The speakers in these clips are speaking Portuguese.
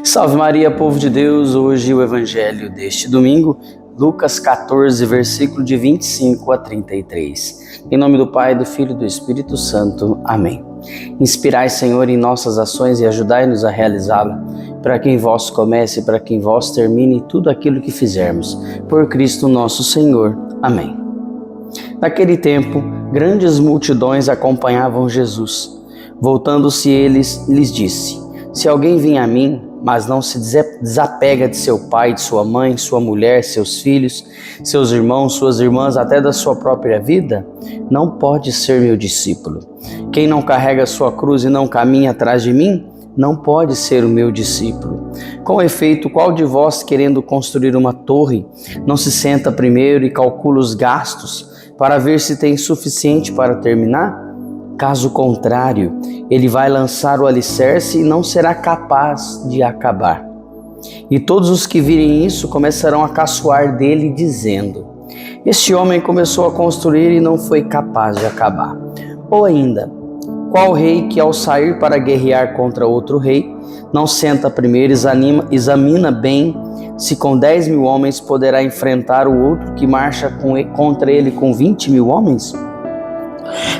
Salve Maria, povo de Deus! Hoje o evangelho deste domingo, Lucas 14, versículo de 25 a 33. Em nome do Pai, do Filho e do Espírito Santo. Amém. Inspirai, Senhor, em nossas ações e ajudai-nos a realizá-la, para que em vós comece e para que em vós termine tudo aquilo que fizermos. Por Cristo nosso Senhor. Amém. Naquele tempo, grandes multidões acompanhavam Jesus. Voltando-se eles, lhes disse: Se alguém vem a mim, mas não se desapega de seu pai, de sua mãe, sua mulher, seus filhos, seus irmãos, suas irmãs, até da sua própria vida, não pode ser meu discípulo. Quem não carrega sua cruz e não caminha atrás de mim, não pode ser o meu discípulo. Com efeito, qual de vós, querendo construir uma torre, não se senta primeiro e calcula os gastos, para ver se tem suficiente para terminar? Caso contrário, ele vai lançar o alicerce e não será capaz de acabar. E todos os que virem isso começarão a caçoar dele, dizendo: Este homem começou a construir e não foi capaz de acabar. Ou ainda, qual rei que ao sair para guerrear contra outro rei, não senta primeiro, examina bem se com 10.000 homens poderá enfrentar o outro que marcha contra ele com 20.000 homens?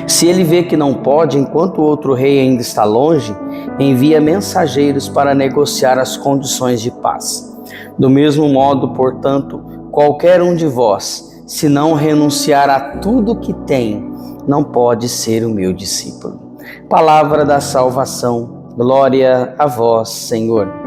Se ele vê que não pode, enquanto o outro rei ainda está longe, envia mensageiros para negociar as condições de paz. Do mesmo modo, portanto, qualquer um de vós, se não renunciar a tudo que tem, não pode ser o meu discípulo. Palavra da salvação. Glória a vós, Senhor.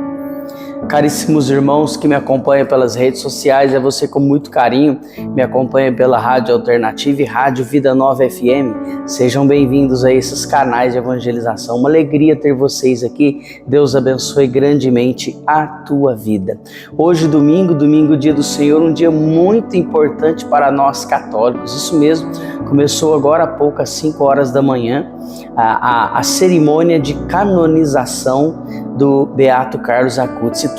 Caríssimos irmãos que me acompanham pelas redes sociais, é você com muito carinho, me acompanha pela Rádio Alternativa e Rádio Vida Nova FM. Sejam bem-vindos a esses canais de evangelização. Uma alegria ter vocês aqui. Deus abençoe grandemente a tua vida. Hoje, domingo, dia do Senhor, um dia muito importante para nós católicos. Isso mesmo, começou agora há pouco, às 5 horas da manhã, a cerimônia de canonização do Beato Carlos Acutis.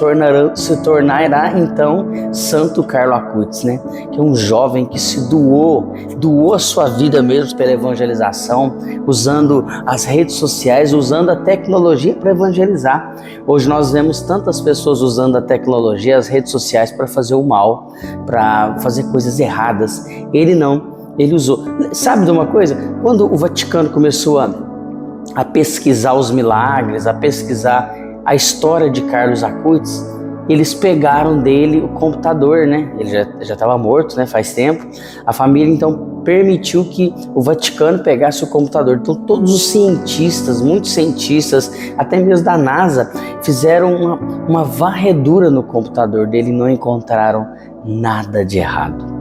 Se tornará então Santo Carlos Acutis, né? Que é um jovem que se doou a sua vida mesmo pela evangelização, usando as redes sociais, usando a tecnologia para evangelizar. Hoje nós vemos tantas pessoas usando a tecnologia, as redes sociais para fazer o mal, para fazer coisas erradas. Ele não. Ele usou. Sabe de uma coisa? Quando o Vaticano começou a pesquisar os milagres, a pesquisar a história de Carlos Acutis, eles pegaram dele o computador, né? Ele já estava morto, né? Faz tempo. A família então permitiu que o Vaticano pegasse o computador. Então todos os cientistas, muitos cientistas, até mesmo da NASA, fizeram uma varredura no computador dele e não encontraram nada de errado.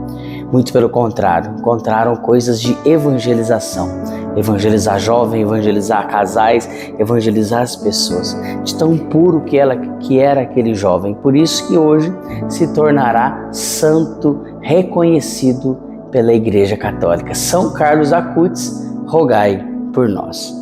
Muito pelo contrário, encontraram coisas de evangelização. Evangelizar jovem, evangelizar casais, evangelizar as pessoas. De tão puro que era aquele jovem. Por isso que hoje se tornará santo reconhecido pela Igreja Católica. São Carlos Acutis, rogai por nós.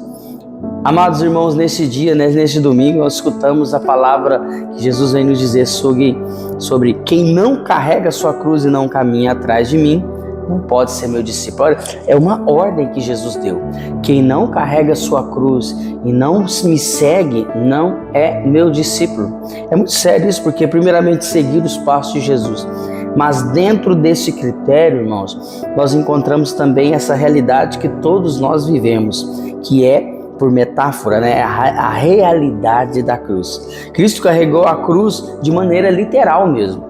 Amados irmãos, neste dia, neste domingo, nós escutamos a palavra que Jesus vem nos dizer sobre quem não carrega sua cruz e não caminha atrás de mim, não pode ser meu discípulo. Olha, é uma ordem que Jesus deu. Quem não carrega sua cruz e não me segue, não é meu discípulo. É muito sério isso, porque primeiramente seguir os passos de Jesus. Mas dentro desse critério, irmãos, nós encontramos também essa realidade que todos nós vivemos, que é, por metáfora, né, a realidade da cruz. Cristo carregou a cruz de maneira literal mesmo,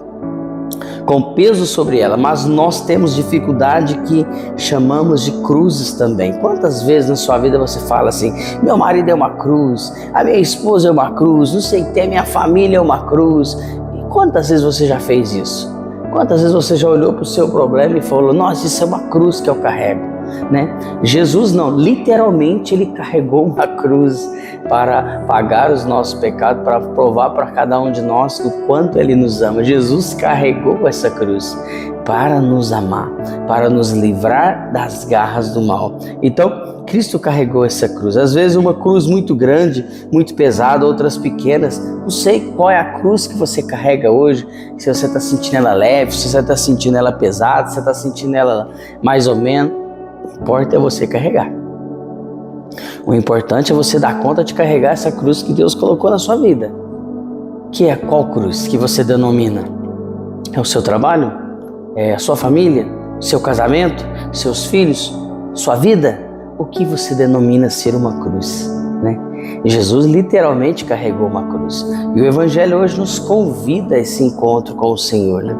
com peso sobre ela, mas nós temos dificuldade que chamamos de cruzes também. Quantas vezes na sua vida você fala assim: meu marido é uma cruz, a minha esposa é uma cruz, não sei o que, minha família é uma cruz. E quantas vezes você já fez isso? Quantas vezes você já olhou para o seu problema e falou: nossa, isso é uma cruz que eu carrego? Né? Jesus não, literalmente ele carregou uma cruz para pagar os nossos pecados, para provar para cada um de nós o quanto ele nos ama. Jesus carregou essa cruz para nos amar, para nos livrar das garras do mal. Então, Cristo carregou essa cruz. Às vezes uma cruz muito grande, muito pesada, outras pequenas. Não sei qual é a cruz que você carrega hoje, se você está sentindo ela leve, se você está sentindo ela pesada, se você está sentindo ela mais ou menos. O importante é você carregar. O importante é você dar conta de carregar essa cruz que Deus colocou na sua vida. Qual cruz que você denomina? É o seu trabalho? É a sua família? Seu casamento? Seus filhos? Sua vida? O que você denomina ser uma cruz, né? Jesus literalmente carregou uma cruz. E o Evangelho hoje nos convida a esse encontro com o Senhor, né?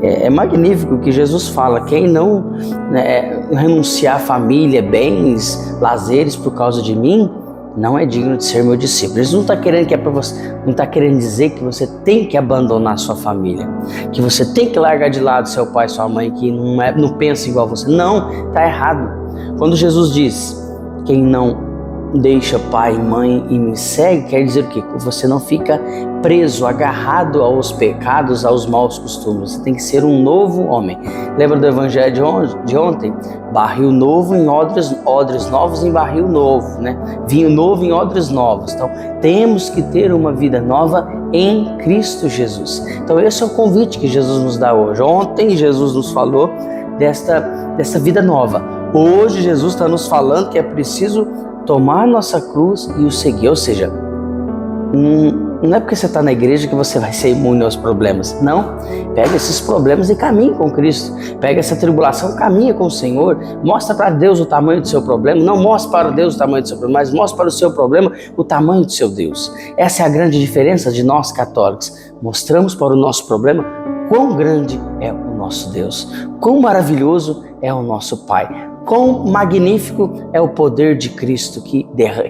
É magnífico que Jesus fala: quem não renunciar à família, bens, lazeres por causa de mim, não é digno de ser meu discípulo. Jesus não está querendo que é para você, não está querendo dizer que você tem que abandonar sua família, que você tem que largar de lado seu pai, sua mãe, que não pensa igual você. Não, está errado. Quando Jesus diz: quem não deixa pai e mãe e me segue, quer dizer o quê? Que você não fica preso, agarrado aos pecados, aos maus costumes. Você tem que ser um novo homem. Lembra do Evangelho de ontem? Barril novo em odres novos em barril novo, né? Vinho novo em odres novos. Então, temos que ter uma vida nova em Cristo Jesus. Então, esse é o convite que Jesus nos dá hoje. Ontem, Jesus nos falou desta vida nova. Hoje, Jesus está nos falando que é preciso tomar nossa cruz e o seguir. Ou seja, não é porque você está na igreja que você vai ser imune aos problemas. Não, pega esses problemas e caminhe com Cristo. Pega essa tribulação, caminha com o Senhor. Mostra para Deus o tamanho do seu problema. Não mostre para Deus o tamanho do seu problema, mas mostre para o seu problema o tamanho do seu Deus. Essa é a grande diferença de nós católicos. Mostramos para o nosso problema quão grande é o nosso Deus, quão maravilhoso é o nosso Pai. Quão magnífico é o poder de Cristo que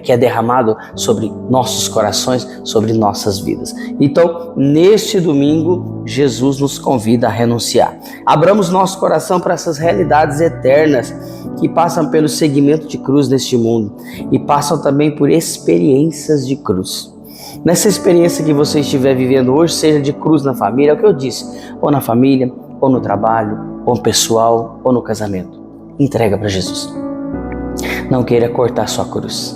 é derramado sobre nossos corações, sobre nossas vidas. Então, neste domingo, Jesus nos convida a renunciar. Abramos nosso coração para essas realidades eternas que passam pelo segmento de cruz neste mundo e passam também por experiências de cruz. Nessa experiência que você estiver vivendo hoje, seja de cruz na família, é o que eu disse, ou na família, ou no trabalho, ou no pessoal, ou no casamento. Entrega para Jesus. Não queira cortar sua cruz.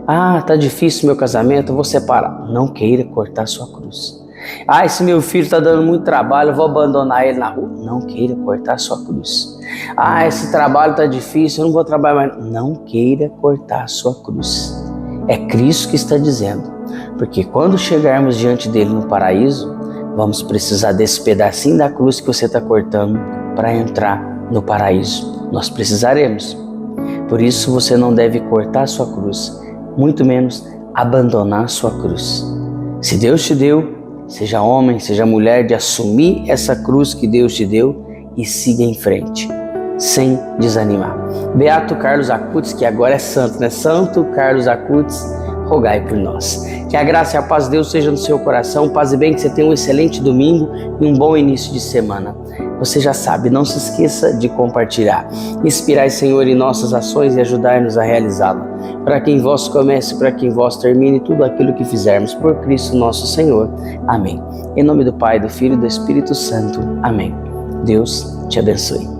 Ah, tá difícil meu casamento, eu vou separar. Não queira cortar sua cruz. Ah, esse meu filho está dando muito trabalho, eu vou abandonar ele na rua. Não queira cortar sua cruz. Ah, esse trabalho tá difícil, eu não vou trabalhar mais. Não queira cortar sua cruz. É Cristo que está dizendo. Porque quando chegarmos diante dele no paraíso, vamos precisar desse pedacinho da cruz que você está cortando para entrar no paraíso. Nós precisaremos. Por isso você não deve cortar sua cruz, muito menos abandonar sua cruz. Se Deus te deu, seja homem, seja mulher, de assumir essa cruz que Deus te deu e siga em frente, sem desanimar. Beato Carlos Acutis, que agora é santo, né? Santo Carlos Acutis, rogai por nós. Que a graça e a paz de Deus seja no seu coração. Paz e bem, que você tenha um excelente domingo e um bom início de semana. Você já sabe, não se esqueça de compartilhar. Inspirai, Senhor, em nossas ações e ajudai-nos a realizá-la. Para que em vós comece, para que em vós termine tudo aquilo que fizermos por Cristo nosso Senhor. Amém. Em nome do Pai, do Filho e do Espírito Santo. Amém. Deus te abençoe.